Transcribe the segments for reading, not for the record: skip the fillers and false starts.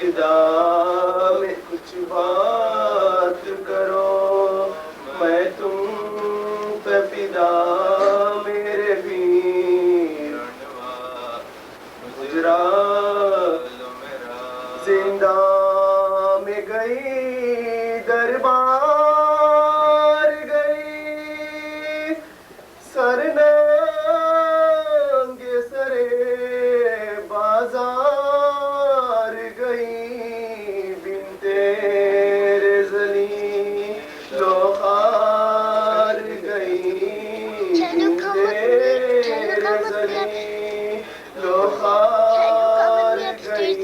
ابتدا میں کچھ بات کرو، میں تم پہ فدا میرے پیر گجرا زندہ میں گئی دربار گئی سر ننگے سرے بازار گئی بن تیرے زلی لوخار گئی بن تیرے زلی لوخار گئی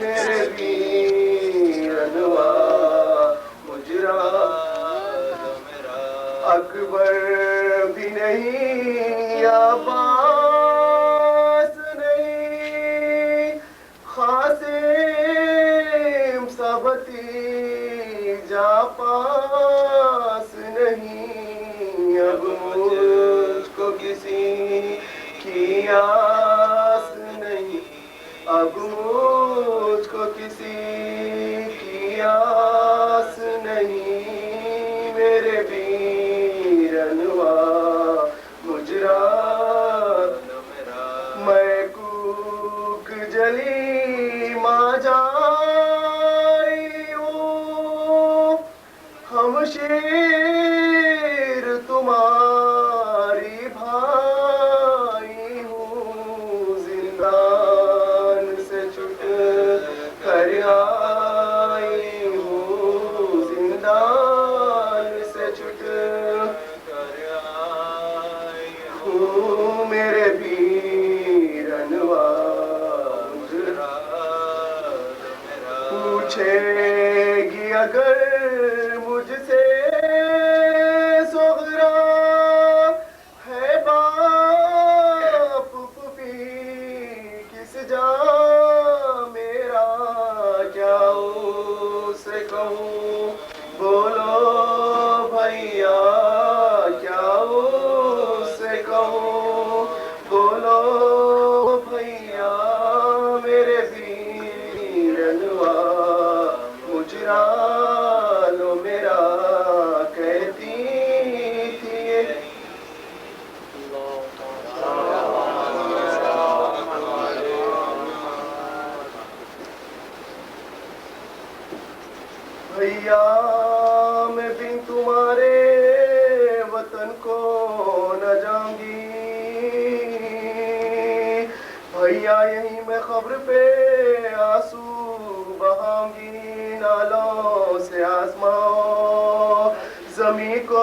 میرے پیر انوا مجرا اکبر بھی نہیں عباس نہیں قاسم سا بھتیجا پاس نہیں اب مجھ کو کسی کی آس نہیں اب مجھ کو کسی کی آس نہیں میرے پیر انوا مجرا میں کوک جلی ماں جائی ہوں ہم شیر تمہاری بھائی ہوں زندان سے چھٹ کر آئی ہوں زندان سے چھٹ کر آئی ہوں میرے پیر انوا مجرا پوچھے گی اگر مجھ سے سغرا ہے باپ پھوپھی کس جا میرا کیا اسے کہوں بولو بھیا کیا اسے کہوں بولو بھیا میرے پیر انوا مجرا لو میرا کہتی تھی بھیا میں بن تمہارے وطن کو نہ جاؤں گی بھیا یہیں میں خبر پہ آنسو بہاؤں گی نالوں سے آزماؤ زمین کو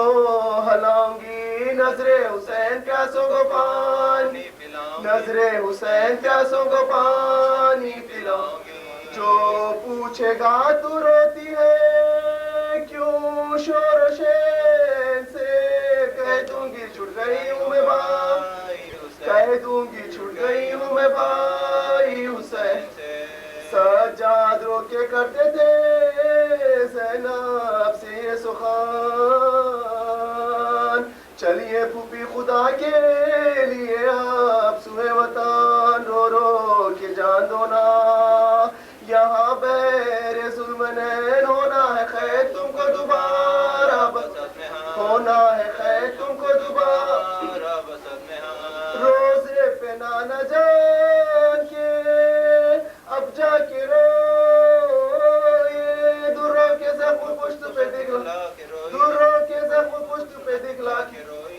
ہلاؤں گی نظر حسین پیاسوں کو پانی نظر حسین پیاسوں کو پانی پلاؤں گی جو پوچھے گا تو روتی ہے کیوں شور و شین سے کہہ دوں گی چھٹ گئی ہوں میں بھائی کہہ دوں گی چھٹ گئی ہوں میں بھائی حسین سجاد رو کے کرتے تھے زینب سے یہ سخن چلیے پھوپھی خدا کے لیے آپ سوئے وطن رو رو کے جان دونا یہاں بیر ظلم نین ہونا ہے خیر تم کو دوبارہ بسط میں ہونا ہے خیر تم کو دوبارہ بسط میں روزے پہ نانا جان کے اب جا کے روئے دروں کے زخم پشت پہ دکھلا دروں کے زخم پشت پہ دکھلا کے روئے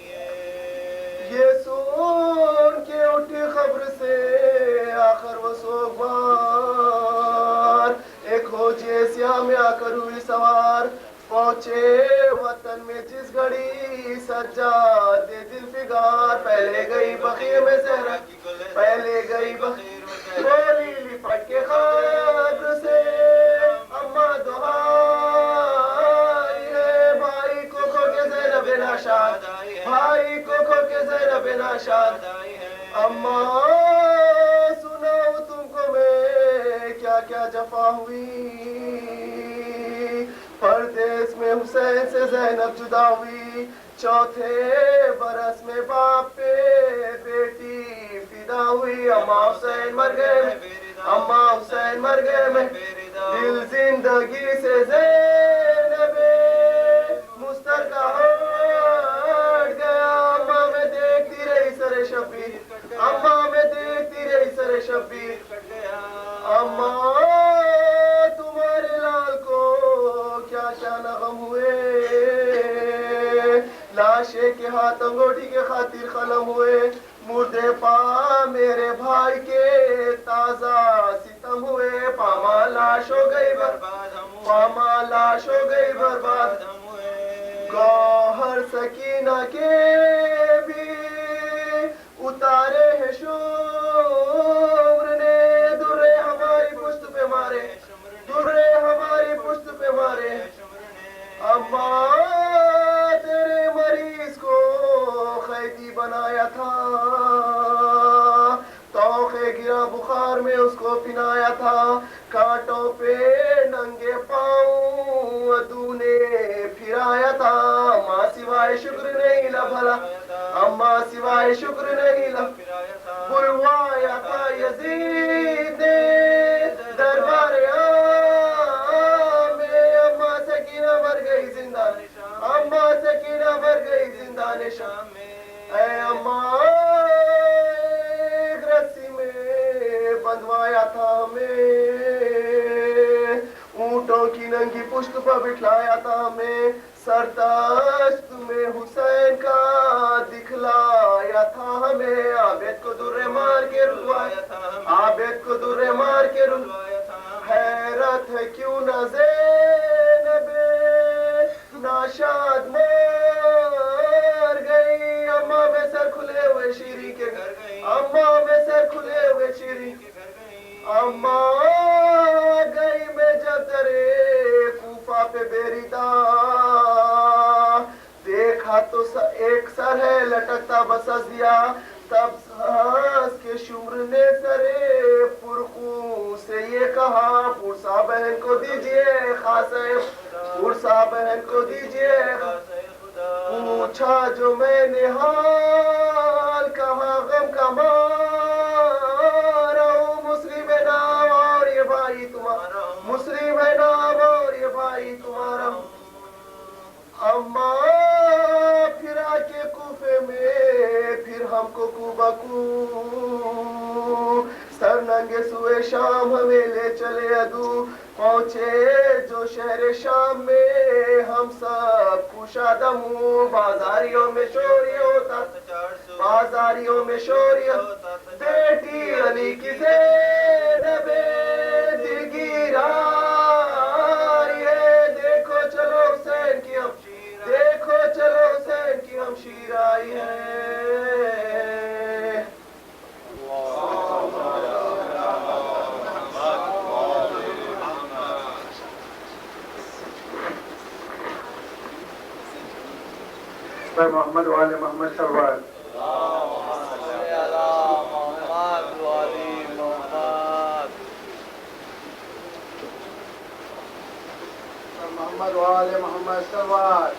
یہ سن کے اٹھی خبر سے آخر وہ سوگوار ایک ہوجے سیاہ میں آ کر ہوئی سوار پہنچے وطن میں جس گھڑی سجاد دل فگار پہلے گئی بخیر میں زہرا پہلے گئی بخیر میں بولی لپٹ کے خبر سے اماں دعائی ہے بھائی کو کھو کے زینب ناشاد بھائی کو کھو کے زینب ناشاد اماں سناؤ تم کو میں کیا کیا جفا ہوئی پردیس میں حسین سے زینب جدا ہوئی چوتھے برس میں باپ پہ بیٹی فدا ہوئی اماں حسین مر گئے اما حسین مر گئے میں دل زندگی سے زینب مسترکہ ہٹ گیا اما میں دیکھتی رہی سر شبیر اما میں دیکھتی رہی سر شبیر اما تمہارے لال کو کیا کیا نغم ہوئے لاشے کے ہاتھ انگوٹھی کے خاطر قلم ہوئے مردے پا میرے بھائی کے تازہ ستم ہوئے پاما لاش ہو گئی برباد پاما لاش ہو گئی برباد گوہر سکینہ کے بھی اتارے ہیں شمر نے درے ہماری پشت پہ مارے درے ہماری پشت پہ مارے اما تیرے مریض کو قیدی بنایا تھا توخے گرا بخار میں اس کو پنایا تھا کانٹوں پہ ننگے پاؤں ادو نے پھرایا تھا اما سوائے شکر نہیں لا بھلا اما سوائے شکر نہیں لا بلوایا تھا یزید نے دربار عام میں اما سکینہ مر گئی زندان اما سکینہ مر گئی زندان شام میں اے اما ایک رسی میں بندھوایا تھا ہمیں اونٹوں کی ننگی پشت پر بٹھلایا تھا ہمیں سرداشت میں حسین کا دکھلایا تھا ہمیں عابد کو درے مار کے رلوایا تھا عابد کو درے مار کے رلوایا تھا حیرت ہے کیوں نہ زینب ناشاد مر گئی اما میں سر کھلے ہوئے شیری کے گھر گئی اما میں سر کھلے ہوئے شیری کے گھر گئی اما گئی میں جب درے کوفہ پہ بیریتا دیکھا تو ایک سر ہے لٹکتا بس دیا تب سانس کے شمر نے سرے پرخوں سے یہ کہا پورسا بہن کو دیجئے خاص پورسا بہن کو دیجئے پوچھا جو میں نے حال کہاں غم کا مارا ہوں مسلم ہے نام اور یہ بھائی تمہارا مسلم ہے نام اور یہ بھائی تمہارا اما پھر آ کے کوفے میں پھر ہم کو کوبکو سر ننگے سوئے شام ہمیں لے چلے ادو پہنچے جو شہر شام میں ہم سب کشادہ ہوں بازاریوں میں شوری ہوتا بازاریوں میں شوری بیٹی علی کی زینب دل گیرا دیکھو چلو حسین کی ہم دیکھو چلو حسین کی ہم شیر آئی ہے محمد وآل محمد سروال محمد وآل محمد سروال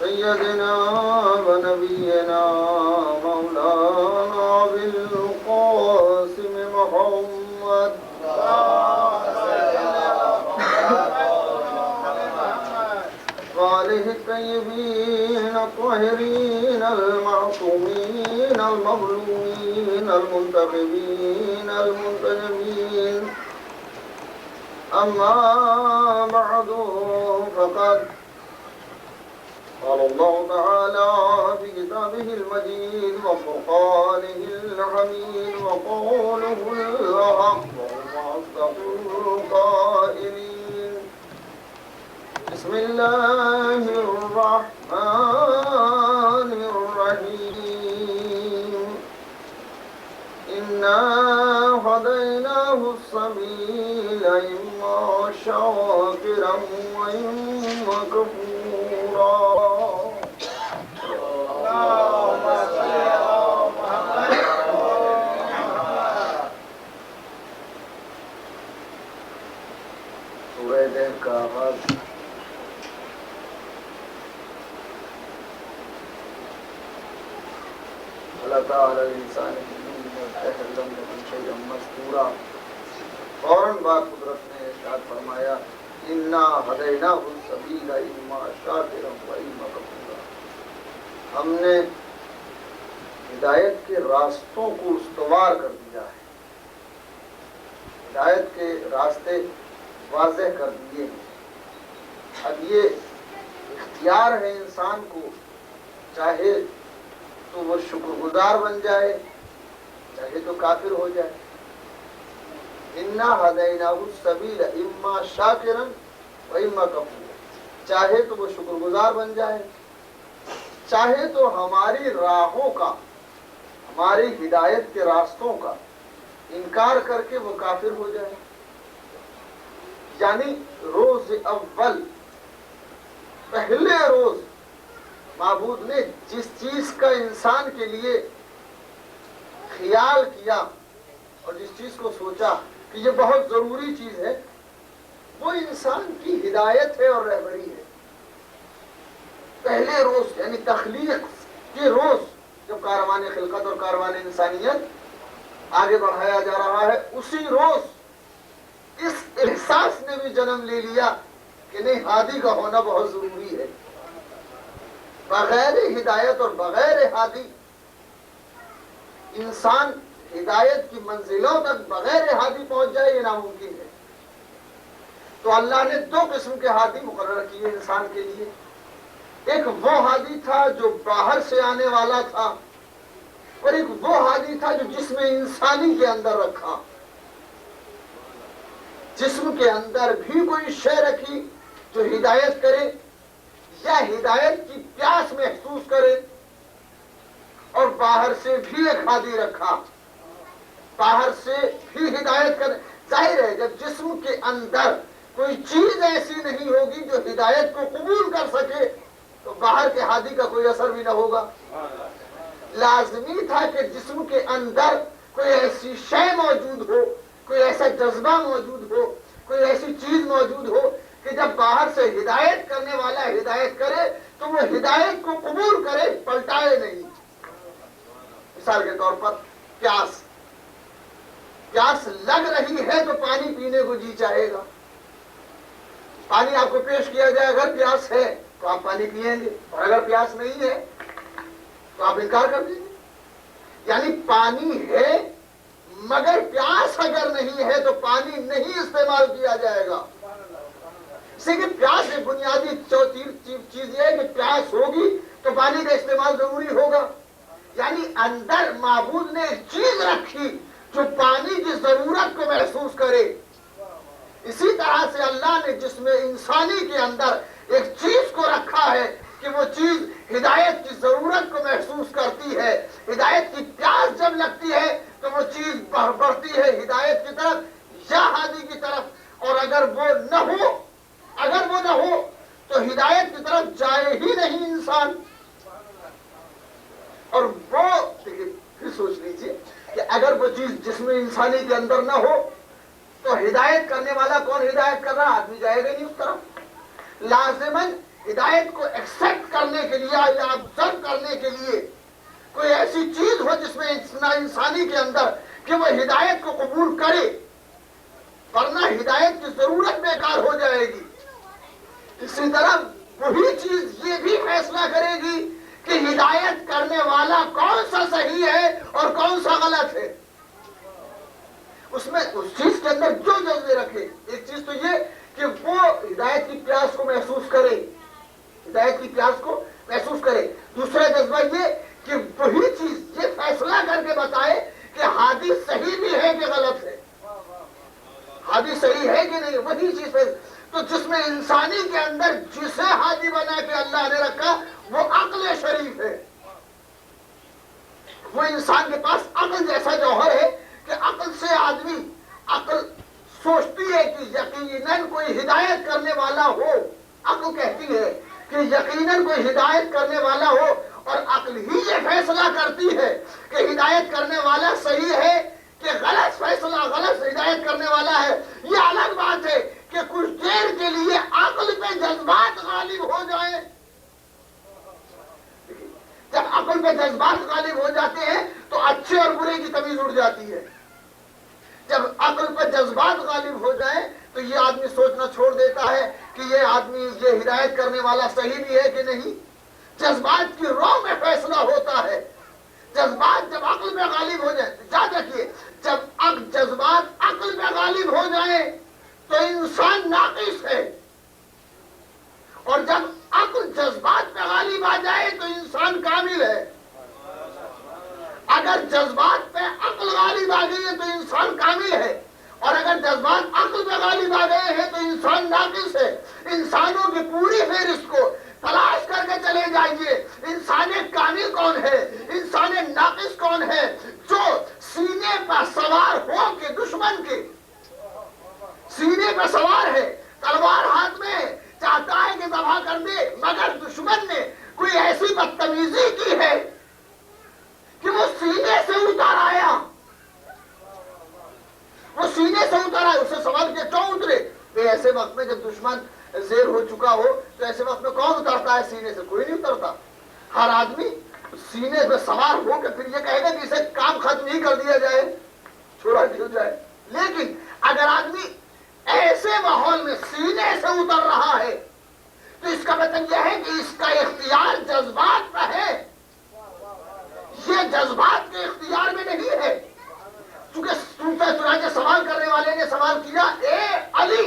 سيدنا ونبينا مولانا بالقاسم محمد وآله الطيبين الطاهرين المعصومين المظلومين المنتخبين المنتجبين أما بعد فقد قال الله تعالى في كتابه المجيد وفرقانه الحميد وقوله الحق وهو أصدق القائلين بسم الله الرحمن الرحيم إنا هديناه السبيل إما شاكرا وإما كفورا اللهم صل على محمد سورہ دہر کا آغاز اللہ تعالی الانسان مذکورا فوراً با قدرت نے ارشاد فرمایا انا ہدیناہ السبیل اما شاکرا و اما کفورا، ہم نے ہدایت کے راستوں کو استوار کر دیا ہے، ہدایت کے راستے واضح کر دیے ہیں۔ اب یہ اختیار ہے انسان کو، چاہے تو وہ شکر گزار بن جائے چاہے تو کافر ہو جائے۔ انا ہدیناہ السبیل اما شاکرا و اما کفورا، چاہے تو وہ شکر گزار بن جائے چاہے تو ہماری راہوں کا، ہماری ہدایت کے راستوں کا انکار کر کے وہ کافر ہو جائے۔ یعنی روز اول، پہلے روز معبود نے جس چیز کا انسان کے لیے خیال کیا اور جس چیز کو سوچا کہ یہ بہت ضروری چیز ہے، وہ انسان کی ہدایت ہے اور رہبری ہے۔ پہلے روز یعنی تخلیق کے روز جب کاروان خلقت اور کاروان انسانیت آگے بڑھایا جا رہا ہے، اسی روز اس احساس نے بھی جنم لے لیا کہ نہیں، ہادی کا ہونا بہت ضروری ہے۔ بغیر ہدایت اور بغیر ہادی انسان ہدایت کی منزلوں تک بغیر ہادی پہنچ جائے، یہ ناممکن ہے۔ تو اللہ نے دو قسم کے ہادی مقرر کیے انسان کے لیے۔ ایک وہ ہادی تھا جو باہر سے آنے والا تھا، اور ایک وہ ہادی تھا جو جسم انسانی کے اندر رکھا۔ جسم کے اندر بھی کوئی شے رکھی جو ہدایت کرے یا ہدایت کی پیاس محسوس کرے، اور باہر سے بھی ایک ہادی رکھا، باہر سے بھی ہدایت کرے۔ ظاہر ہے جب جسم کے اندر کوئی چیز ایسی نہیں ہوگی جو ہدایت کو قبول کر سکے تو باہر کے ہادی کا کوئی اثر بھی نہ ہوگا۔ لازمی تھا کہ جسم کے اندر کوئی ایسی شے موجود ہو، کوئی ایسا جذبہ موجود ہو، کوئی ایسی چیز موجود ہو کہ جب باہر سے ہدایت کرنے والا ہدایت کرے تو وہ ہدایت کو قبول کرے، پلٹائے نہیں۔ مثال کے طور پر پیاس لگ رہی ہے تو پانی پینے کو جی چاہے گا۔ پانی آپ کو پیش کیا جائے، اگر پیاس ہے تو آپ پانی پیئیں گے، اور اگر پیاس نہیں ہے تو آپ انکار کر دیں گے۔ یعنی پانی ہے مگر پیاس اگر نہیں ہے تو پانی نہیں استعمال کیا جائے گا۔ اسی کہ پیاس ایک بنیادی چیز یہ ہے کہ پیاس ہوگی تو پانی کا استعمال ضروری ہوگا۔ یعنی اندر معبود نے ایک چیز رکھی جو پانی کی ضرورت کو محسوس کرے۔ اسی طرح سے اللہ نے جسم انسانی کے اندر ایک چیز کو رکھا ہے کہ وہ چیز ہدایت کی ضرورت کو محسوس کرتی ہے۔ ہدایت کی پیاس جب لگتی ہے تو وہ چیز بڑھتی ہے ہدایت کی طرف یا ہادی کی طرف، اور اگر وہ نہ ہو تو ہدایت کی طرف جائے ہی نہیں انسان۔ اور وہ پھر سوچ لیجئے کہ اگر وہ چیز جسم انسانی کے اندر نہ ہو تو ہدایت کرنے والا کون ہدایت کر رہا؟ آدمی جائے گا نہیں اس طرف۔ لازماً ہدایت کو ایکسپٹ کرنے کے لیے یا آبزرو کرنے کے لیے کوئی ایسی چیز ہو جس میں انسانی کے اندر کہ وہ ہدایت کو قبول کرے، ورنہ ہدایت کی ضرورت بیکار ہو جائے گی۔ اسی طرح وہی چیز یہ بھی فیصلہ کرے گی کہ ہدایت کرنے والا کون سا صحیح ہے اور کون سا غلط ہے۔ اس میں اس چیز کے اندر جو جذبے رکھے، ایک چیز تو یہ کہ وہ ہدایت کی پیاس کو محسوس کرے، ہدایت کی پیاس کو محسوس کرے۔ دوسرا جذبہ یہ کہ وہی چیز یہ فیصلہ کر کے بتائے کہ ہادی صحیح بھی ہے کہ غلط ہے، ہادی صحیح ہے کہ نہیں، وہی چیز ہے۔ تو جس میں انسانی کے اندر جسے ہادی بنا کے اللہ نے رکھا وہ عقل شریف ہے، وہ انسان کے پاس عقل جیسا جوہر ہے کہ عقل سے آدمی، عقل سوچتی ہے کہ یقیناً کوئی ہدایت کرنے والا ہو، عقل کہتی ہے کہ یقیناً کوئی ہدایت کرنے والا ہو، اور عقل ہی یہ فیصلہ کرتی ہے کہ ہدایت کرنے والا صحیح ہے کہ غلط فیصلہ، غلط ہدایت کرنے والا ہے۔ یہ الگ بات ہے کہ کچھ دیر کے لیے عقل پہ جذبات غالب ہو جائیں۔ جب عقل پہ جذبات غالب ہو جاتے ہیں تو اچھے اور برے کی تمیز اڑ جاتی ہے۔ جب عقل پہ جذبات غالب ہو جائیں تو یہ آدمی سوچنا چھوڑ دیتا ہے کہ یہ آدمی، یہ ہدایت کرنے والا صحیح بھی ہے کہ نہیں۔ جذبات کی رو میں فیصلہ ہوتا ہے۔ جذبات جب عقل پہ غالب ہو جائیں، یاد رکھیے، جب جذبات عقل پہ غالب ہو جائیں تو انسان ناقص ہے، اور جب عقل جذبات پہ غالب آ جائے تو انسان کامل ہے۔ اگر جذبات پہ عقل غالب آ گئی ہے تو انسان کامل ہے، اور اگر جذبات عقل پہ غالب آ گئے ہیں تو انسان ناقص ہے۔ انسانوں کی پوری فہرست کو تلاش کر کے چلے جائیے، انسان کامل کون ہے، انسان ناقص کون ہے، جو سینے پر سوار ہو کے دشمن کے سینے پر سوار ہے، تلوار ہاتھ میں، چاہتا ہے کہ ذبح کر دے، مگر دشمن نے کوئی ایسی بدتمیزی کی ہے کہ وہ سینے سے اتر آیا، وہ سینے سے اتر آیا۔ اسے سوال کیا کیوں اترے؟ ایسے وقت میں جب دشمن زیر ہو چکا ہو تو ایسے وقت میں کون اترتا ہے سینے سے؟ کوئی نہیں اترتا۔ ہر آدمی سینے پہ سوار ہو کے پھر یہ کہے گا کہ اسے کام ختم ہی کر دیا جائے، چھوڑا دیا جائے۔ لیکن اگر آدمی ایسے ماحول میں سینے سے اتر رہا ہے تو اس کا مطلب یہ ہے کہ اس کا اختیار جذبات پہ ہے، یہ جذبات کے اختیار میں نہیں ہے۔ چنانچہ سوال کرنے والے نے سوال کیا، اے علی،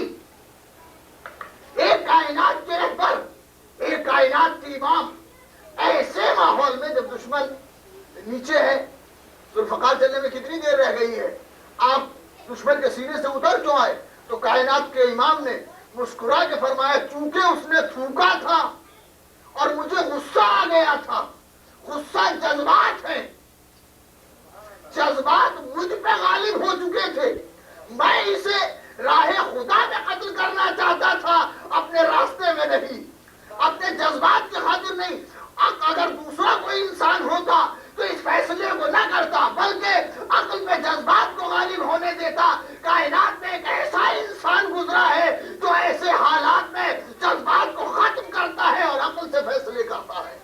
ایک کائنات کے رہبر، ایک کائنات کے امام، ایسے ماحول میں جب دشمن نیچے ہے، ذوالفقار چلنے میں کتنی دیر رہ گئی ہے، آپ دشمن کے سینے سے اتر کیوں آئے؟ تو کائنات کے امام نے مسکرا کے فرمایا، چونکہ اس نے تھوکا تھا اور مجھے غصہ آ گیا تھا۔ غصہ جذبات ہے، جذبات مجھ پہ غالب ہو چکے تھے، میں اسے راہ خدا میں قتل کرنا چاہتا تھا، اپنے راستے میں نہیں، اپنے جذبات کی خاطر نہیں۔ اگر دوسرا کوئی انسان ہوتا تو اس فیصلے کو نہ کرتا، بلکہ عقل میں جذبات کو غالب ہونے دیتا۔ کائنات میں ایک ایسا انسان گزرا ہے جو ایسے حالات میں جذبات کو ختم کرتا ہے اور عقل سے فیصلے کرتا ہے،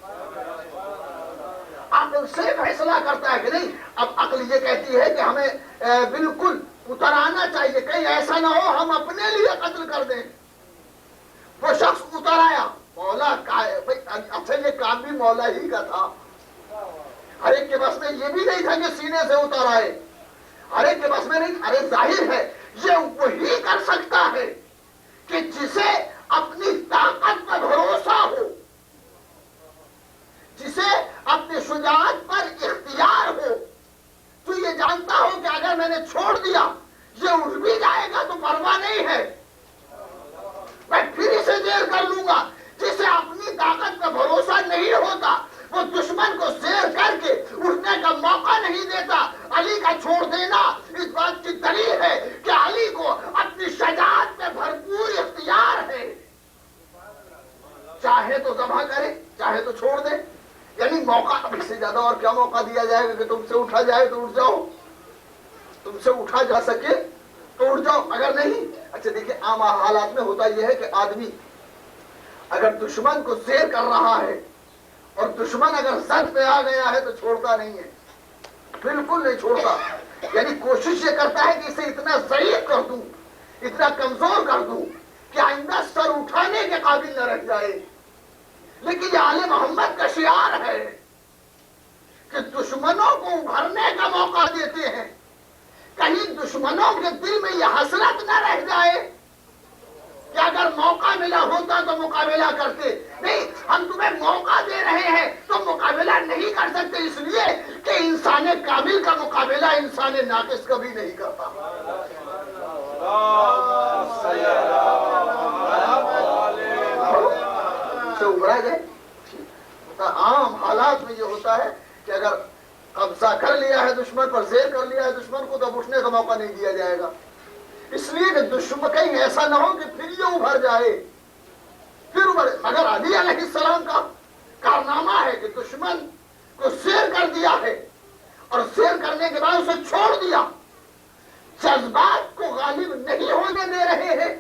عقل سے فیصلہ کرتا ہے کہ نہیں۔ اب عقل یہ کہتی ہے کہ ہمیں بالکل اتر آنا چاہیے، کہیں ایسا نہ ہو ہم اپنے لیے قتل کر دیں۔ وہ شخص اتر آیا، مولا اچھا یہ کام بھی مولا ہی کا تھا، ہر ایک کے بس میں یہ بھی نہیں تھا کہ سینے سے اتر آئے، ہر ایک کے بس میں نہیں۔ ارے ظاہر ہے یہ وہی کر سکتا ہے کہ جسے اپنی طاقت پر بھروسہ ہو، جسے اپنی شجاعت پر اختیار ہو، تو یہ جانتا ہو کہ اگر میں نے چھوڑ دیا یہ اٹھ بھی جائے گا تو پرواہ نہیں ہے، میں پھر اسے زیر کر لوں گا۔ جسے اپنی طاقت پر بھروسہ نہیں ہوتا وہ دشمن کو زیر کر کے اٹھنے کا موقع نہیں دیتا۔ علی کا چھوڑ دینا اس بات کی دلیل ہے کہ علی کو اپنی شجاعت میں بھرپور اختیار ہے، چاہے تو ذبح کرے چاہے تو چھوڑ دے، یعنی موقع، اب اس سے زیادہ اور کیا موقع دیا جائے گا کہ تم سے اٹھا جائے تو اٹھ جاؤ، تم سے اٹھا جا سکے تو اٹھ جاؤ، اگر نہیں۔ اچھا دیکھیں عام حالات میں ہوتا یہ ہے کہ آدمی اگر دشمن کو زیر کر رہا ہے اور دشمن اگر زد پہ آ گیا ہے تو چھوڑتا نہیں ہے، بالکل نہیں چھوڑتا، یعنی کوئی کرتا ہے کہ اسے اتنا ضعیف کر دوں، اتنا کمزور کر دوں کہ آئندہ سر اٹھانے کے قابل نہ رہ جائے۔ لیکن یہ آل محمد کا شعار ہے کہ دشمنوں کو ابھرنے کا موقع دیتے ہیں، کہیں دشمنوں کے دل میں یہ حسرت نہ رہ جائے کہ اگر موقع ملا ہوتا تو مقابلہ کرتے۔ نہیں، ہم تمہیں موقع دے رہے ہیں تو مقابلہ نہیں کر سکتے، اس لیے کہ انسان کامل کا مقابلہ انسان ناقص کبھی نہیں کرتا۔ سے ابھرا جائے۔ عام حالات میں یہ ہوتا ہے کہ اگر قبضہ کر لیا ہے دشمن پر، زیر کر لیا ہے دشمن کو، تو اب اٹھنے کا موقع نہیں دیا جائے گا، اس لیے کہ دشمن کہیں ایسا نہ ہو کہ پھر یہ ابھر جائے، پھر ابھر۔ مگر علی علیہ السلام کا کارنامہ ہے کہ دشمن کو زیر کر دیا ہے، اور زیر کرنے کے بعد اسے چھوڑ دیا، جذبات کو غالب نہیں ہونے دے رہے ہیں۔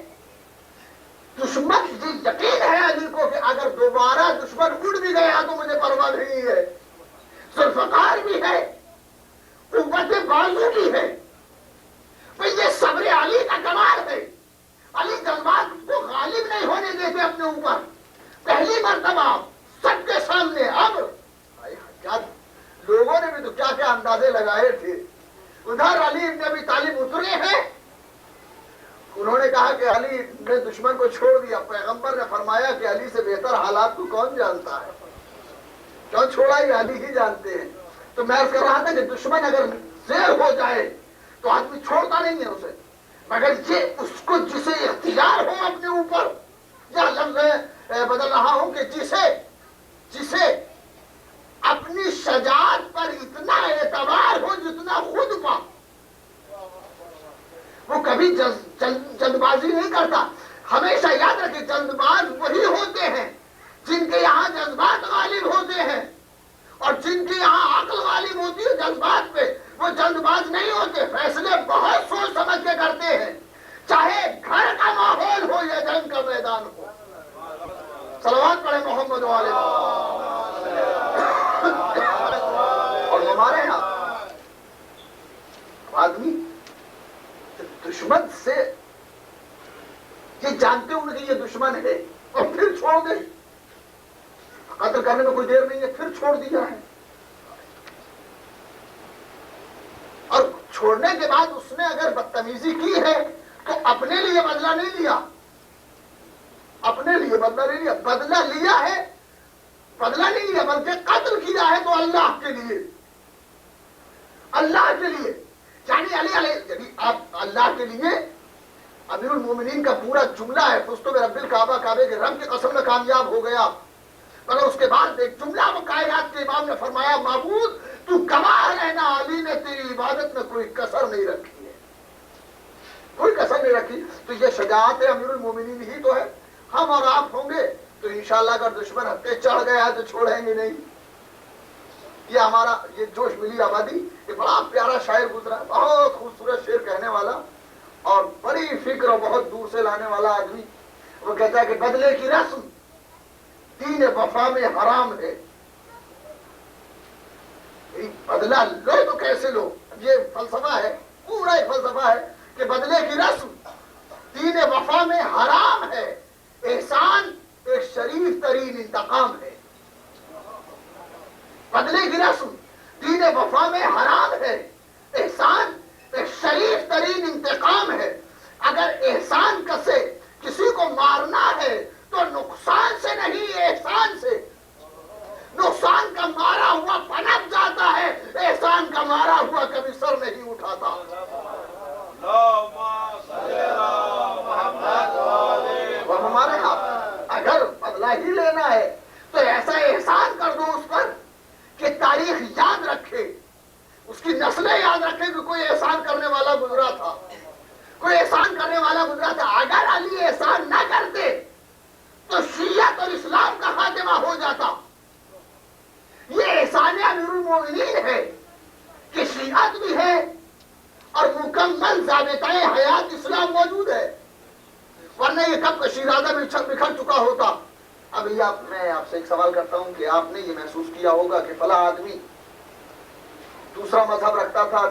دشمن یقین ہے علی کو کہ اگر دوبارہ دشمن اڑ بھی گیا تو مجھے پرواہ نہیں ہے، ذوالفقار بھی ہے، قوت بازو بھی ہے۔ یہ صبر علی کا کمال ہے، علی جذبات کو غالب نہیں ہونے دیتے اپنے اوپر۔ پہلی مرتبہ سب کے سامنے اب کیا لوگوں نے بھی تو کیا کیا اندازے لگائے تھے۔ ادھر علی ابن ابی طالب اترے ہیں، انہوں نے کہا کہ علی نے دشمن کو چھوڑ دیا۔ پیغمبر نے فرمایا کہ علی سے بہتر حالات کو کون جانتا ہے، کیوں چھوڑا، یہ علی ہی جانتے ہیں۔ تو میں کر رہا تھا کہ دشمن اگر زیر ہو جائے تو آدمی چھوڑتا نہیں ہے اسے، مگر یہ اس کو جسے اختیار ہو اپنے اوپر، یا لفظ بدل رہا ہوں کہ جسے اپنی شجاعت پر اتنا اعتبار ہو جتنا خود پا، وہ کبھی جلد بازی نہیں کرتا۔ ہمیشہ یاد رکھیں، جلد باز وہی ہوتے ہیں جن کے یہاں جذبات غالب ہوتے ہیں، اور جن کے یہاں عقل غالب ہوتی ہے جذبات پہ، وہ جلد باز نہیں ہوتے، فیصلے بہت سوچ سمجھ کے کرتے ہیں، چاہے گھر کا ماحول ہو یا جنگ کا میدان ہو۔ صلوات پڑھے محمد والے۔ اور ہمارے یہاں آدمی دشمن سے یہ جانتے ہوں کہ یہ دشمن ہے اور پھر چھوڑ دے، قتل کرنے میں کوئی دیر نہیں ہے، پھر چھوڑ دیا ہے، اور چھوڑنے کے بعد اس نے اگر بدتمیزی کی ہے تو اپنے لیے بدلہ نہیں لیا، اپنے لیے بدلہ نہیں لیا، بدلہ لیا ہے، بدلہ نہیں لیا بلکہ قتل کیا ہے تو اللہ کے لیے، اللہ کے لیے، یعنی یعنی آپ اللہ کے لیے۔ امیر المومنین کا پورا جملہ ہے، فزت برب الکعبہ، کعبے کے رب کی قسم میں کامیاب ہو گیا، مگر اس کے بعد ایک جملہ وہ کائنات کے امام نے فرمایا، معبود تو گواہ رہنا، علی نے تیری عبادت میں کوئی کسر نہیں رکھی ہے، کوئی کسر نہیں رکھی۔ تو یہ شجاعت امیر المومنین ہی تو ہے۔ ہم اور آپ ہوں گے تو انشاءاللہ اگر دشمن ہفتے چڑھ گیا ہے تو چھوڑیں گے نہیں۔ یہ ہمارا یہ جوش ملی آبادی، یہ بڑا پیارا شاعر گزرا، بہت خوبصورت شعر کہنے والا اور بڑی فکر اور بہت دور سے لانے والا آدمی۔ وہ کہتا ہے کہ بدلے کی رسم دین وفا میں حرام ہے، بدلہ لو تو کیسے لو، یہ فلسفہ ہے، پورا ایک فلسفہ ہے کہ بدلے کی رسم دین وفا میں حرام ہے، احسان ایک شریف ترین انتقام ہے۔ بدلے کی رسم دین وفا میں حرام ہے، احسان ایک شریف ترین انتقام ہے۔ اگر احسان سے کسی کو مارنا ہے تو نقصان سے نہیں، احسان سے۔ نقصان کا مارا ہوا پنپ جاتا ہے، احسان کا مارا ہوا کبھی سر نہیں اٹھاتا۔ اور ہمارے ہاں اگر بدلہ ہی لینا ہے تو ایسا احسان کر دو اس پر کہ تاریخ یاد رکھے، اس کی نسلیں یاد رکھے کہ کوئی احسان کرنے والا گزرا تھا، کوئی احسان کرنے والا گزرا تھا۔ اگر علی احسان نہ کرتے تو شیعت اور اسلام کا خاتمہ ہو جاتا۔ یہ احسان امیر المومنین ہے کہ شیعت بھی ہے اور مکمل ضابطۂ حیات اسلام موجود ہے، ورنہ یہ کب کا شیرازہ بکھر چکا ہوتا۔ اب میں آپ سے ایک سوال کرتا ہوں کہ آپ نے یہ محسوس کیا ہوگا کہ فلاں آدمی دوسرا مذہب رکھتا تھا،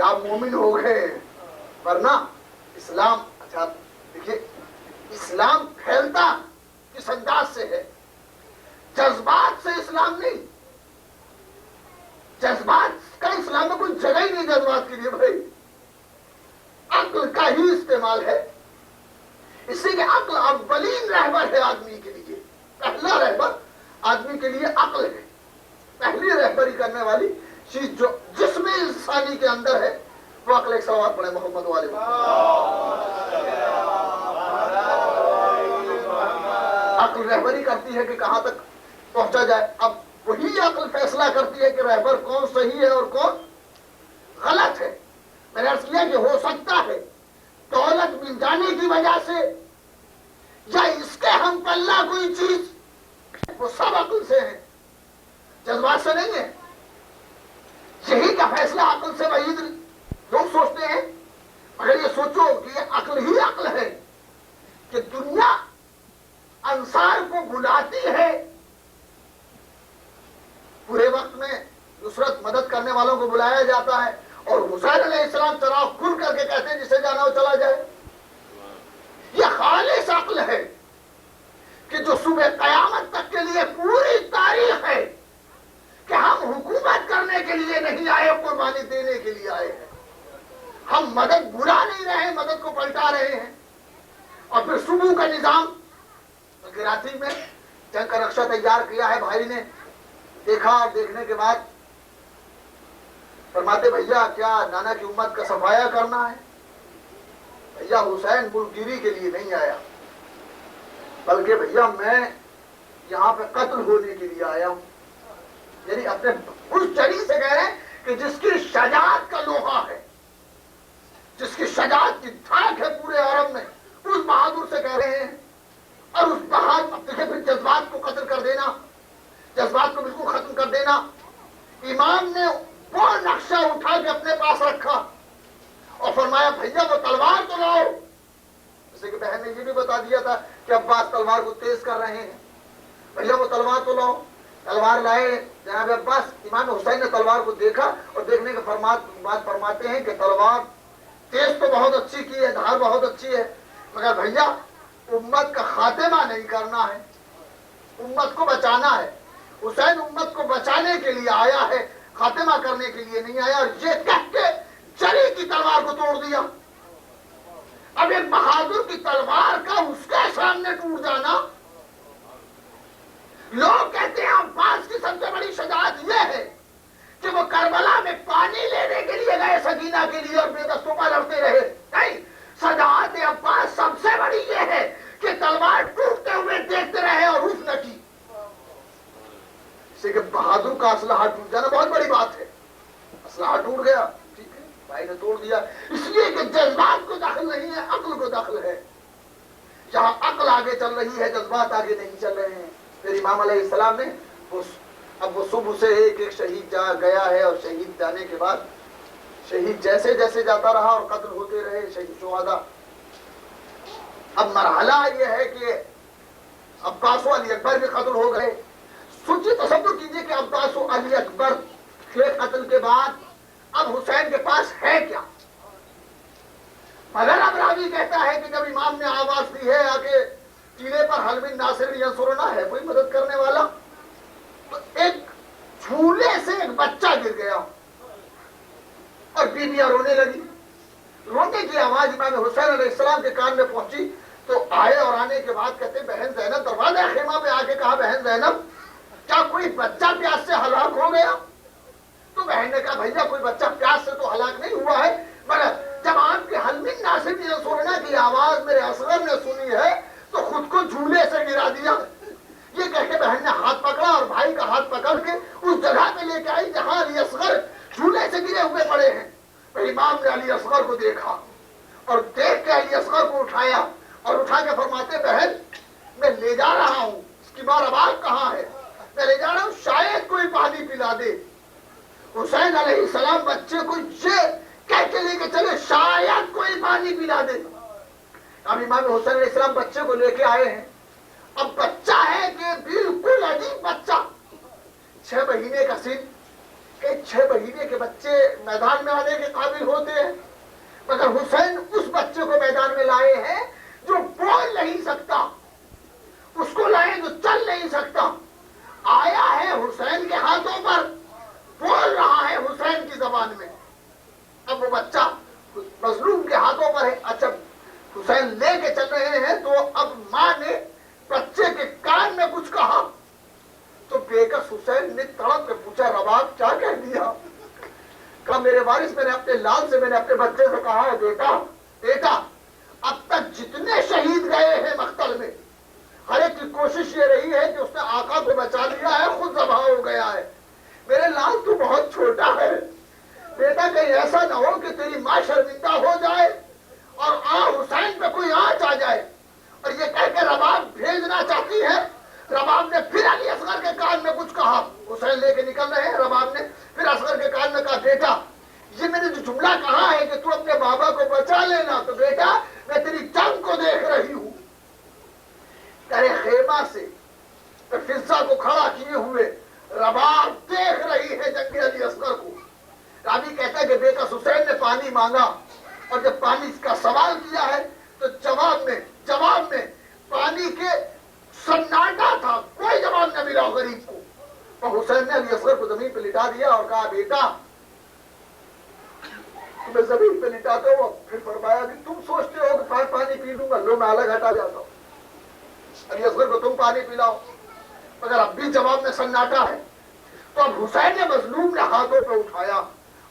کہ آپ مومن ہو گئے، ورنہ اسلام، اچھا دیکھیے اسلام پھیلتا کس انداز سے ہے؟ جذبات سے اسلام نہیں، جذبات کا اسلام میں کوئی جگہ ہی نہیں جذبات کے لیے بھائی، عقل کا ہی استعمال ہے، اس لیے کہ عقل اولین رہبر ہے آدمی کے لیے، پہلا رہبر آدمی کے لیے عقل ہے، پہلی رہبری کرنے والی چیز جو جسم انسانی کے اندر ہے وہ عقل۔ ایک صلوات پڑھیں محمد والے۔ عقل رہبری کرتی ہے کہ کہاں تک پہنچا جائے، اب وہی عقل فیصلہ کرتی ہے کہ رہبر کون صحیح ہے اور کون غلط ہے۔ میں نے عرض کیا کہ ہو سکتا ہے دولت مل جانے کی وجہ سے یا اس کے ہم پلہ کوئی چیز، وہ سب عقل سے ہے، جذبات سے نہیں ہے۔ یہی کا فیصلہ عقل سے بعید لوگ سوچتے ہیں، مگر یہ سوچو کہ یہ عقل ہی عقل ہے کہ دنیا انصار کو بلاتی ہے، پورے وقت میں نصرت مدد کرنے والوں کو بلایا جاتا ہے، اور حسین علیہ السلام چراغ کھل کر کے کہتے ہیں جسے جانا ہو چلا جائے۔ یہ خالص عقل ہے کہ جو صبح قیامت تک کے لیے پوری تاریخ ہے کہ ہم حکومت کرنے کے لیے نہیں آئے، قربانی دینے کے لیے آئے ہیں، ہم مدد بلا نہیں رہے، مدد کو پلٹا رہے ہیں۔ اور پھر صبح کا نظام کراچی میں جنگ کا نقشہ تیار کیا ہے، بھائی نے دیکھا، اور دیکھنے کے بعد فرماتے بھیا کیا نانا کی امت کا صفایا کرنا ہے؟ بھیا حسین ملک گیری کے لیے نہیں آیا، بلکہ بھیا میں یہاں پہ قتل ہونے کے لیے آیا ہوں۔ یعنی اپنے اس جڑی سے کہہ رہے ہیں کہ جس کی شجاعت کا لوہا ہے، جس کی شجاعت کی دھاک ہے پورے عرب میں، اس بہادر سے کہہ رہے ہیں۔ اور اس بہادر، اب دیکھیں پھر جذبات کو قتل کر دینا، جذبات کو بالکل ختم کر دینا۔ امام نے وہ نقشہ اٹھا کے اپنے پاس رکھا اور فرمایا بھیا وہ تلوار تو لاؤ، جیسے کہ بہن نے یہ بھی بتا دیا تھا کہ عباس تلوار کو تیز کر رہے ہیں، بھیا وہ تلوار تو لاؤ۔ تلوار لائے جناب عباس، امام حسین نے تلوار کو دیکھا اور دیکھنے کے بعد فرماتے ہیں کہ تلوار تیز تو بہت اچھی کی ہے، دھار بہت اچھی ہے، مگر بھیا امت کا خاتمہ نہیں کرنا ہے، امت کو بچانا ہے۔ حسین امت کو بچانے کے لیے آیا ہے، خاتمہ کرنے کے لیے نہیں آیا۔ اور یہ کہہ کے جری کی تلوار کو توڑ دیا۔ اب ایک بہادر کی تلوار کا اس کے سامنے ٹوٹ جانا، لوگ کہتے ہیں عباس کی سب سے بڑی شجاعت یہ ہے کہ وہ کربلا میں پانی لینے کے لیے گئے سکینہ کے لیے اور بے دستوں پر لڑتے رہے۔ نہیں، شجاعت عباس سب سے بڑی یہ ہے کہ تلوار ٹوٹتے ہوئے دیکھتے رہے اور اف نہ کی۔ کہ بہادر کا اسلحہ ٹوٹ جانا بہت بڑی بات ہے، اسلحہ ٹوٹ گیا، ٹھیک ہے بھائی نے توڑ دیا، اس لیے کہ جذبات کو دخل نہیں ہے، عقل کو دخل ہے۔ جہاں عقل آگے چل رہی ہے جذبات آگے نہیں چل رہے ہیں۔ پھر امام علیہ السلام نے اب وہ صبح سے ایک ایک شہید جا گیا ہے، اور شہید جانے کے بعد شہید جیسے جیسے جاتا رہا اور قتل ہوتے رہے شہید شہداء۔ اب مرحلہ یہ ہے کہ عباس و علی اکبر بھی قتل ہو گئے۔ سوچیے، تصور کیجئے کہ عباس و علی اکبر کے قتل کے بعد اب حسین کے پاس ہے کیا؟ مگر اب راوی کہتا ہے کہ جب امام نے آواز دی ہے آکے ٹیلے پر حل من ناصر ینصرنا ہے کوئی مدد کرنے والا، تو ایک جھولے سے ایک بچہ گر گیا اور بیویاں رونے لگی۔ رونے کی آواز امام حسین علیہ السلام کے کان میں پہنچی تو آئے، اور آنے کے بعد کہتے بہن زینب، دروازہ خیمہ پہ آ کے کہا بہن زینب کیا کوئی بچہ پیاس سے ہلاک ہو گیا؟ تو بہن نے کہا بھیا کوئی بچہ پیاس سے تو ہلاک نہیں ہوا ہے، مگر جب آپ کے حل من ناصر ینصرنا کی آواز میرے اصغر نے سنی ہے تو خود کو جھولے سے گرا دیا۔ یہ کہہ کے بہن نے ہاتھ پکڑا اور بھائی کا ہاتھ پکڑ کے اس جگہ پہ لے کے آئی جہاں علی اصغر جھولے سے گرے ہوئے پڑے ہیں۔ پھر امام نے علی اصغر کو دیکھا اور دیکھ کے علی اصغر کو اٹھایا اور اٹھا کے فرماتے بہن میں لے جا رہا ہوں، اس کی ماں رباب کہاں ہے؟ میں لے جا رہا ہوں، شاید کوئی پانی پلا دے۔ حسین علیہ السلام بچے کو یہ کہہ کے لے کے چلے شاید کوئی پانی پلا دے۔ اب امام حسین علیہ السلام بچے کو لے کے آئے ہیں، اب بچہ ہے کہ بالکل عجیب بچہ، 6 مہینے کا سن، کہ 6 مہینے کے بچے میدان میں آنے کے قابل ہوتے ہیں، مگر حسین اس بچے کو میدان میں لائے ہیں جو بول نہیں سکتا، اس کو لائے جو چل نہیں سکتا، آیا ہے حسین کے ہاتھوں پر، بول رہا ہے حسین کی زبان میں۔ اب وہ بچہ مظلوم کے ہاتھوں پر ہے، اچھا حسین لے کے چل رہے ہیں تو اب ماں نے بچے کے کان میں کچھ کہا تو بےکس حسین نے تڑپ کے پوچھا رباب کیا کہہ دیا؟ کہا میرے وارث میں نے اپنے لال سے، میں نے اپنے بچے سے کہا ہے بیٹا اب تک جتنے شہید گئے ہیں مقتل میں، ہر ایک کی کوشش یہ رہی ہے کہ اس نے آقا کو بچا لیا ہے، خود ذبح ہو گیا ہے، میرے لال تو بہت چھوٹا ہے، بیٹا کہیں ایسا نہ ہو کہ تیری ماں شرمندہ ہو جائے اور حسین پہ کوئی آنچ آ جائے۔ اور یہ کہہ کے رباب بھیجنا چاہتی ہے، رباب نے پھر علی اصغر کے کان میں کچھ کہا، حسین لے کے نکل رہے ہیں، رباب نے پھر اصغر کے کان میں کہا بیٹا یہ میں نے جو جملہ کہا ہے کہ تو اپنے بابا کو بچا لینا، تو بیٹا میں تیری جنگ کو دیکھ رہی ہوں۔ کرے خیمہ سے فضا کو کھڑا کیے ہوئے رباب دیکھ رہی ہے جنگ علی اصغر کو۔ راوی کہتا ہے کہ بےکس حسین نے پانی مانگا اور جب پانی کا سوال کیا ہے تو جواب میں پانی کے سناٹا تھا، کوئی جواب نہ ملا غریب کو۔ اور حسین نے علی اصغر کو زمین پہ لٹا دیا اور کہا بیٹا تمہیں زمین پہ لٹاتا ہوں، پھر فرمایا کہ تم سوچتے ہو کہ پانی پی لوں گا، لو میں الگ ہٹا جاتا ہوں، علی اصغر کو تم پانی پلاؤ، مگر اب بھی جواب میں سناٹا ہے۔ تو اب حسین نے مظلوم نے ہاتھوں پہ اٹھایا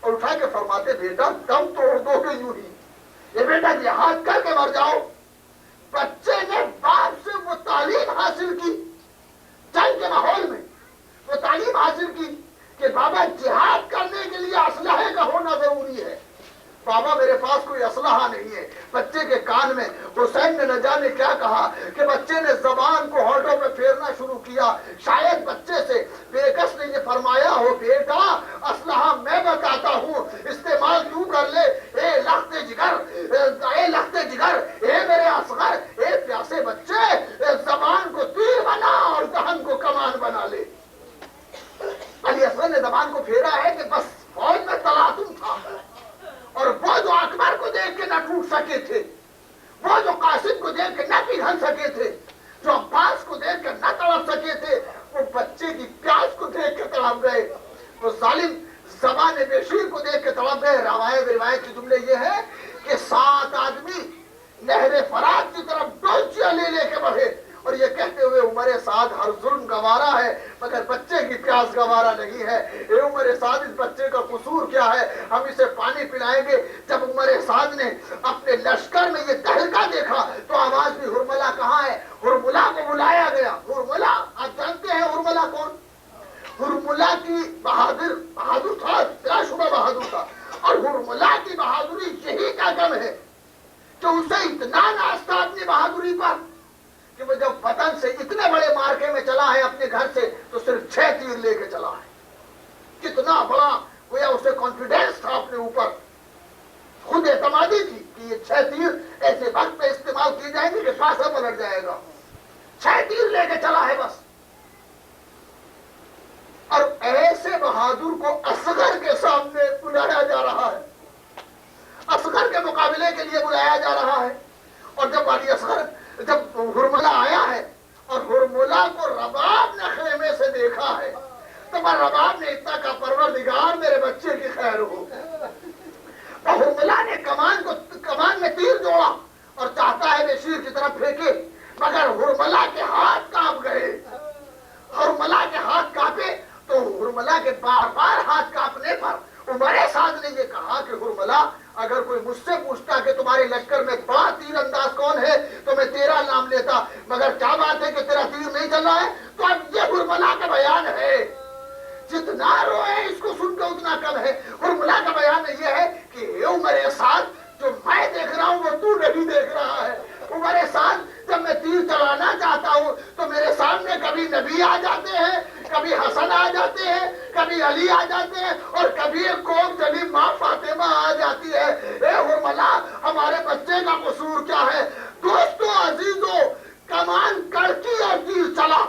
اور اٹھا کے فرماتے بیٹا دم توڑ دو گے یوں ہی، یہ بیٹا جہاد کر کے مر جاؤ۔ بچے نے باپ سے وہ تعلیم حاصل کی، جنگ کے ماحول میں وہ تعلیم حاصل کی کہ بابا جہاد کرنے کے لیے اسلحے کا ہونا ضروری ہے، بابا میرے پاس کوئی اسلحہ نہیں ہے۔ بچے کے کان میں حسین نے نہ جانے کیا کہا کہ بچے نے زبان کو ہونٹوں پہ پھیرنا شروع کیا، شاید بچے سے بےکس نے یہ فرمایا ہو بیٹا اسلحہ میں بتاتا ہوں، استعمال کیوں کر لے، اے لخت جگر، اے میرے اصغر، اے پیاسے بچے، زبان کو تیر بنا اور دہن کو کمان بنا لے۔ علی اصغر نے زبان کو پھیرا ہے کہ بس فوج میں تلاطم تھا، اور وہ جو اکبر کو دیکھ کے نہ ٹوٹ سکے تھے، وہ جو قاسم کو دیکھ کے نہ پگھل سکے تھے، جو عباس کو دیکھ کے نہ تڑپ سکے تھے، وہ بچے کی پیاس کو دیکھ کے تڑپ گئے، وہ ظالم زبان بشیر کو دیکھ کے تڑپ گئے۔ روایت کے جملے یہ ہے کہ 7 آدمی نہر فرات کی طرف ڈولچیاں لے کے بڑھے اور یہ کہتے ہوئے عمر سعد ہر ظلم گوارا ہے مگر بچے کی پیاس گوارا نہیں ہے، اے عمر سعد اس بچے کا قصور کیا ہے، ہم اسے پانی پلائیں گے۔ جب عمر سعد نے اپنے لشکر میں یہ تہلکہ دیکھا تو آواز بھی ہرملہ کہاں ہے، ہرملہ کو بلایا گیا۔ ہرملہ آپ جانتے ہیں ہرملہ کون؟ ہرملہ کی بہادر تھا، بلا شبہ بہادر تھا، اور ہرملہ کی بہادری یہی کا کم ہے کہ اسے اتنا ناز تھا اپنی بہادری پر کہ وہ جب وطن سے اتنے بڑے مارکے میں چلا ہے اپنے گھر سے تو صرف 6 تیر لے کے چلا ہے۔ کتنا بڑا گویا اسے کانفیڈنس تھا اپنے اوپر، خود اعتمادی تھی کہ یہ 6 تیر ایسے وقت پہ استعمال کی جائیں گے کہ پاسا پلٹ جائے گا، 6 تیر لے کے چلا ہے بس۔ اور ایسے بہادر کو اصغر کے سامنے بلایا جا رہا ہے، اصغر کے مقابلے کے لیے بلایا جا رہا ہے۔ اور جب علی اصغر جب ہرملہ آیا ہے اور ہرملہ کو رباب نے خیمے سے دیکھا ہے تو رباب نے اتنا کہا پروردگار میرے بچے کی خیر ہو، اور ہرملہ نے کمان میں تیر جوڑا اور چاہتا ہے بشیر کی طرف پھینکے، مگر ہرملہ کے ہاتھ کانپ گئے۔ ہرملہ کے ہاتھ کانپے تو ہرملہ کے بار بار ہاتھ کانپنے پر عمر سعد نے یہ کہا کہ ہرملہ اگر کوئی مجھ سے پوچھتا کہ تمہارے لشکر میں بڑا تیر انداز کون ہے تو میں تیرا نام لیتا، مگر کیا بات ہے کہ تیرا تیر نہیں چل رہا ہے؟ تو اب یہ ہرملہ کا بیان ہے، جتنا روئے اس کو سن کے اتنا کم ہے۔ ہرملہ کا بیان یہ ہے کہ اے عمر سعد جو میں دیکھ رہا ہوں وہ تو نہیں دیکھ رہا ہے۔ عمر سعد جب میں تیر چلانا چاہتا ہوں تو میرے سامنے کبھی نبی آ جاتے ہیں، کبھی حسن آ جاتے ہیں، کبھی علی آ جاتے ہیں، اور کبھی ایک قوم جلی ماں فاطمہ آ جاتی ہے۔ اے ہرملہ ہمارے بچے کا قصور کیا ہے؟ دوستو عزیزو، کمان کڑکی اور تیر چلا۔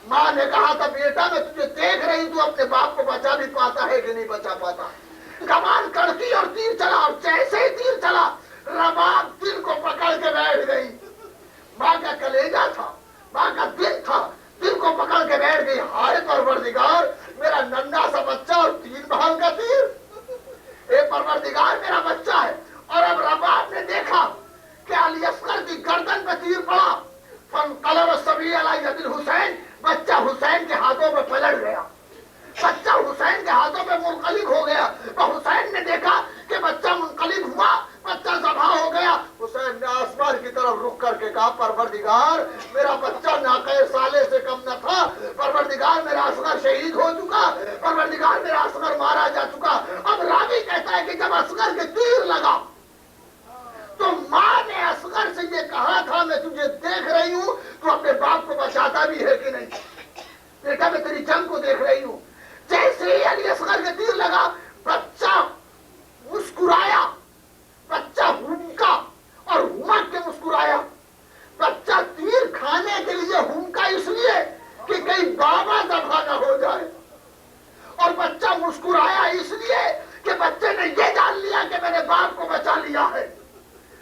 ماں نے کہا تھا بیٹا میں تجھے دیکھ رہی تو اپنے کہ نہیں بچا پاتا. کمان کڑکی اور تیر چلا, اور جیسے ہی تیر چلا رباب دل کو پکڑ کے بیٹھ گئی. ماں کا کلیجہ تھا, ماں کا دل تھا, دل کو پکڑ کے بیٹھ گئی. ہائے پروردگار, میرا ننھا سا بچہ اور 3 بھال کا تیر. اے پروردگار, میرا بچہ ہے. اور اب رباب نے دیکھا کہ علی اصغر کی گردن پہ تیر پڑا. فانقلب الصبی علی ید الحسین, بچہ حسین کے ہاتھوں پہ پلٹ گیا, بچہ حسین کے ہاتھوں پہ منقلب ہو گیا. تو حسین نے دیکھا کہ بچہ منقلب ہوا, بچہ ذبح ہو گیا. حسین نے آسمان کی طرف رخ کر کے کہا, پروردگار, میرا بچہ ناقہ سالے سے کم نہ تھا. پروردگار, میرا اصغر شہید ہو چکا. پروردگار, میرا اصغر مارا جا چکا. اب راوی کہتا ہے کہ جب اصغر کے تیر لگا تو ماں نے اصغر سے یہ کہا تھا, میں تجھے دیکھ رہی ہوں, تو اپنے باپ کو بچاتا بھی ہے کہ نہیں. بیٹا, میں تیری جنگ کو دیکھ رہی ہوں. جیسے ہی علی اصغر کے تیر لگا, بچہ مسکرایا, بچہ ہونکا اور ہمک کے مسکرایا. بچہ تیر کھانے کے لیے ہونکا اس لیے کہ کہیں بابا ذبح نہ ہو جائے, اور بچہ مسکرایا اس لیے کہ بچے نے یہ جان لیا کہ میں نے باپ کو بچا لیا ہے.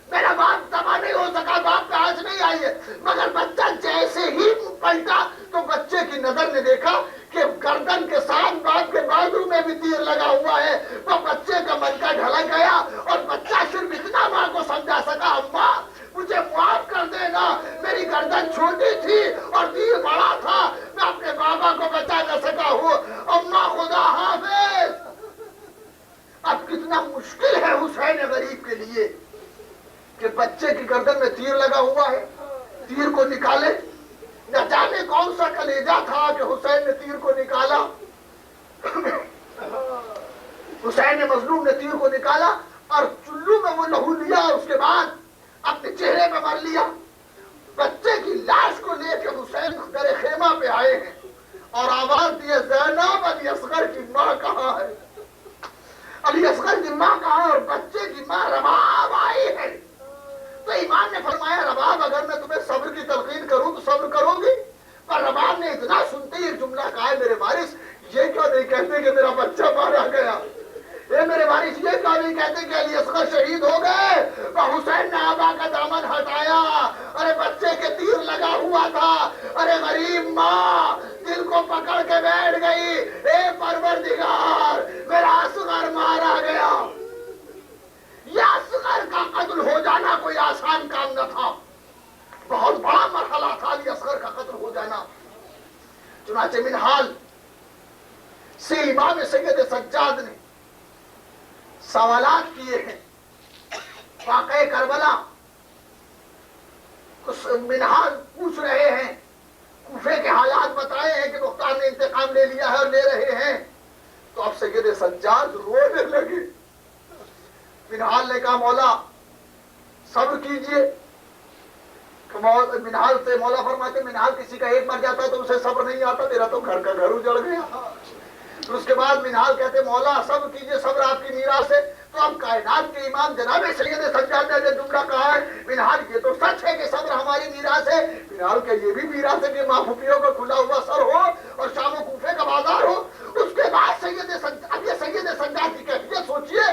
میرا باپ تباہ نہیں ہو سکا, باپ پہ آنچ نہیں آئی ہے. مگر بچہ جیسے ہی پلٹا تو بچے کی نظر نے دیکھا کہ گردن کے ساتھ باپ کے بازو میں بھی تیر لگا ہوا ہے. تو بچے کا من کا ڈھلک گیا, اور بچہ صرف اتنا ماں کو سمجھا سکا, اماں مجھے معاف کر دینا, میری گردن چھوٹی تھی اور تیر بڑا تھا, میں اپنے بابا کو بچا نہ سکا ہوں. اماں خدا حافظ. اب کتنا مشکل ہے حسین غریب کے لیے کہ بچے کی گردن میں تیر لگا ہوا ہے, تیر کو نکالے. نہ جانے کون سا کلیجہ تھا کہ حسین نے تیر کو نکالا. حسین نے مظلوم نے تیر کو نکالا اور چلو میں وہ لہو لیا, اور اس کے بعد اپنے چہرے پہ مار لیا. بچے کی لاش کو لے کے حسین در خیمہ پہ آئے ہیں اور آواز دی, زینب, علی اصغر کی ماں کہاں ہے؟ علی اصغر کی ماں کہاں؟ اور بچے کی ماں رباب آئی ہے. تو امام نے فرمایا, رباب, اگر میں تمہیں صبر کی تلقین کروں تو صبر کرو گی؟ پر رباب نے اتنا سنتے ہی ایک جملہ کہا ہے, میرے وارث یہ کیوں نہیں کہتے کہ میرا بچہ مارا گیا؟ اے میرے وارث یہ کیوں نہیں کہتے کہ علی اصغر شہید ہو گئے؟ تو حسین نے آبا کا دامن ہٹایا. ارے بچے کے تیر لگا ہوا تھا, ارے غریب ماں دل کو پکڑ کے بیٹھ گئی, اے پروردگار, میرا اصغر مارا گیا. یہ اصغر کا قتل ہو جانا کوئی آسان کام نہ تھا, بہت بڑا مرحلہ تھا علی اصغر کا قتل ہو جانا. چنانچہ منہال سے امام سید سجاد نے سوالات کیے ہیں واقعہ کربلا. منہال پوچھ رہے ہیں, کوفے کے حالات بتائے ہیں کہ مختار نے انتقام لے لیا ہے اور لے رہے ہیں. تو اب سید سجاد رونے لگے. منہال نے کہا, مولا صبر کیجئے. منہال سے مولا فرماتے, منہال کسی کا ایک مر جاتا تو اسے صبر نہیں آتا, تیرا تو گھر کا گھر اجڑ گیا. پھر اس کے بعد منہال کہتے, مولا صبر کیجئے, صبر آپ کی میراث ہے. تو اب کائنات کے امام جناب سید سجاد نے جملہ کہا ہے, منہال یہ تو سچ ہے کہ صبر ہماری میراث ہے. منہال کا یہ بھی میراث ہے کہ ماں پھوپھیوں کا کھلا ہوا سر ہو اور شام و کوفے کا بازار ہو. اس کے بعد اب یہ سید سجاد کی کیفیت سوچئے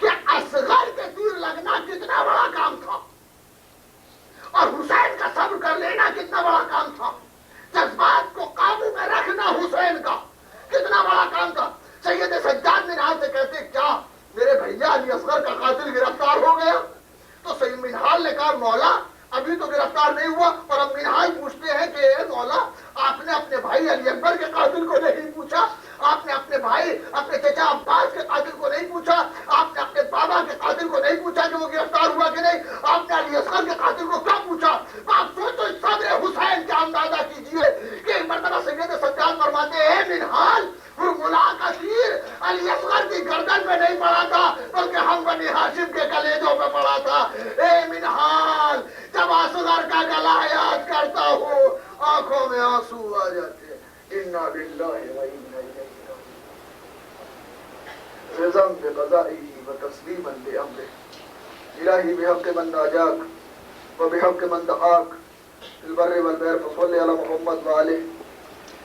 کہ اصغر کے تیر لگنا کتنا بڑا کام تھا, اور حسین کا صبر کر لینا کتنا بڑا کام تھا. جذبات کو قابو میں رکھنا حسین کا کتنا بڑا کام تھا. سید سجاد منہال سے کہتے, کیا میرے بھیا علی اصغر کا قاتل گرفتار ہو گیا؟ تو سید منہال نے کہا, مولا ابھی تو گرفتار نہیں ہوا. اور اب منہال پوچھتے ہیں کہ اے مولا, آپ نے اپنے بھائی علی اکبر کے قاتل کو نہیں پوچھا, آپ نے اپنے بھائی اپنے چچا عباس کے قاتل کو نہیں پوچھا, آپ نے اپنے بابا کے قاتل کو نہیں پوچھا کہ وہ گرفتار ہوا کہ نہیں, آپ نے علی اصغر کے قاتل کو کیا پوچھا؟ آپ سوچو صدر حسین کا اندازہ کیجئے کہ ایک مرتبہ سید سجاد فرماتے ہیں, منہال ملا کا تیر علی اصغر کی گردن میں نہیں پڑا تھا بلکہ ہم بنی ہاشم کے کلیجوں پہ پڑا تھا. اے منہال, جب اصغر کا گلا یاد کرتا ہوں آنکھوں میں آنسو آ جاتے ہیں. انا للہ و انا الیہ راجعون. رضا بقضائه وتسلیما بامره. الہی بحق من ناجاک وبحق من دعاک البر والبحر فصل علی محمد وآلہ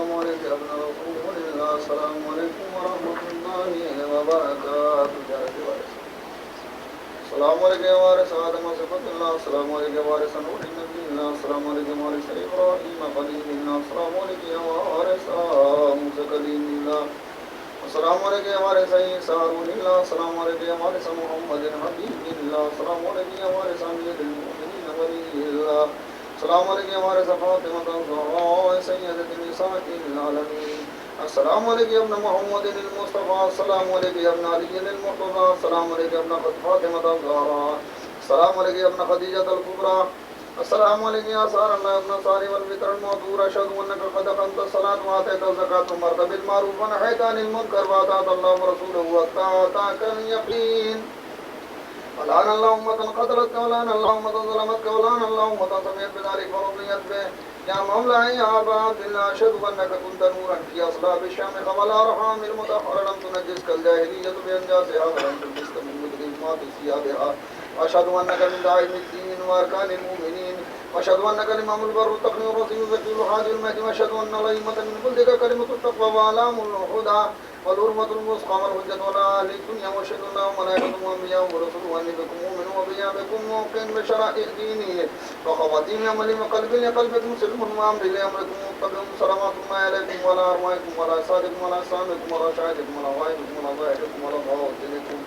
السلام علیکم یا ابن رسول اللہ السلام علیکم ورحمۃ اللہ وبرکاتہ السلام علیکم یا وارث آدم صفت اللہ السلام علیکم یا وارث نوح نبی اللہ السلام علیکم یا وارث ابراہیم خلیل اللہ السلام علیکم یا وارث موسیٰ کلیم اللہ السلام علیکم یا وارث عیسیٰ روح اللہ السلام علیکم یا وارث محمد حبیب اللہ السلام علیکم یا وارث امیر المؤمنین ولی اللہ السلام علیکم یا وارث فاطمہ الزہراء سیدۃ النساء العالمین السلام علیکم ابن محمد المصطفیٰ السلام علیکم ابن علی المرتضیٰ السلام علیکم ابن فاطمہ الزہراء السلام علیکم ابن خدیجہ الکبریٰ السلام علیکم یا سار اللہ ابن ساری والوتر المعطور اشہد انک قد اقمت الصلاۃ وآتیت الزکاۃ وامرت بالمعروف ونہیت عن المنکر واطعت اللہ ورسولہ حتی اتاک الیقین ولعن اللہ امة قتلتک ولعن اللہ امة ظلمتک ولعن اللہ امة سمعت بذلک فرضیت بہ یا مولا یا ابا عبد اللہ اشہد انک كنت نورا فی اصلاب الشام قبل ارحام المطهر لم تنجسک الجاہلیۃ بانجاسها ولم تلبسک من مجرمات ثيابها واشهد انك من داعم الدين واركان المؤمنين واشهد انك الامام البر التقي الرصين الزكي الحاج المهدي واشهد ان الائمه من بلدك كلمه التقوى واعلام الهدى والحرمه المسقى والحجه ولا اهل الدنيا واشهد ان ملائكته وانبياء ورسله وانبكم مؤمن وبيابكم موقن بشرائع دينه وخواتيم عمل قلب لقلبكم سلم وامر لامركم متبع صلوات الله عليكم ولا ارواحكم ولا اجسادكم ولا اجسامكم ولا شاهدكم ولا غائبكم ولا ظاهركم ولا باطنكم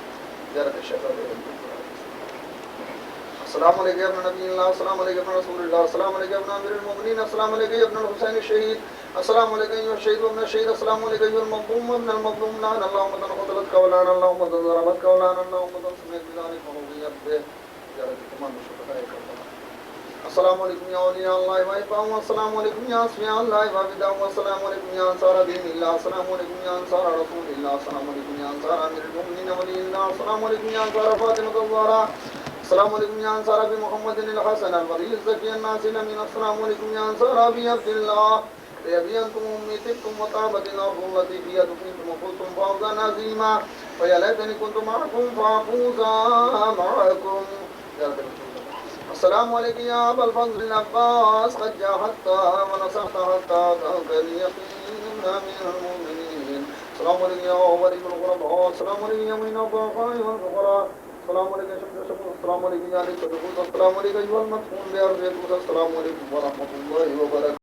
زيارة الشهادة. السلام علیکم ابن نبی اللہ السلام علیکم ابن رسول اللہ السلام علیکم ابن امیر المؤمنین السلام علیکم ابن الحسین الشہید السلام علیکم ایھا الشہید وابن الشہید السلام علیکم ایھا المظلوم وابن المظلوم لعن اللہ امة قتلتک ولعن اللہ امة ضربتک ولعن اللہ امة سمعت بذلک فرضیت بہ زیارت تمام شہداء کربلا. السلام علیکم یا اولیاء اللہ وحباء السلام علیکم یا اصفیاء اللہ وابداء السلام علیکم یا انصار دین اللہ السلام علیکم یا انصار رسول اللہ السلام علیکم یا انصار امیر المؤمنین ولی اللہ السلام علیکم یا انصار فاطمہ الزہراء السلام علیکم یا انصار ابی محمد الحسن الفضیل الزکی الناصر الامین السلام علیکم یا انصار ابی عبد اللہ ابی انتم امی طبتم وطابت الارض التي فيها دفنتم وفزتم فوزا عظیما فیا لیتنی كنت معکم فافوز معکم. السلام علیکم یا ابا الفضل العباس قد جاهدت ونصحت حتى اتاك اليقين امير المؤمنين السلام علیکم یا ولي الغرباء السلام علیکم یا معین الضعفاء والفقراء السلام علیکم السلام علیکم یا السلام علیکم یا المدفون بارض السلام علیکم ورحمۃ اللہ وبرکاتہ.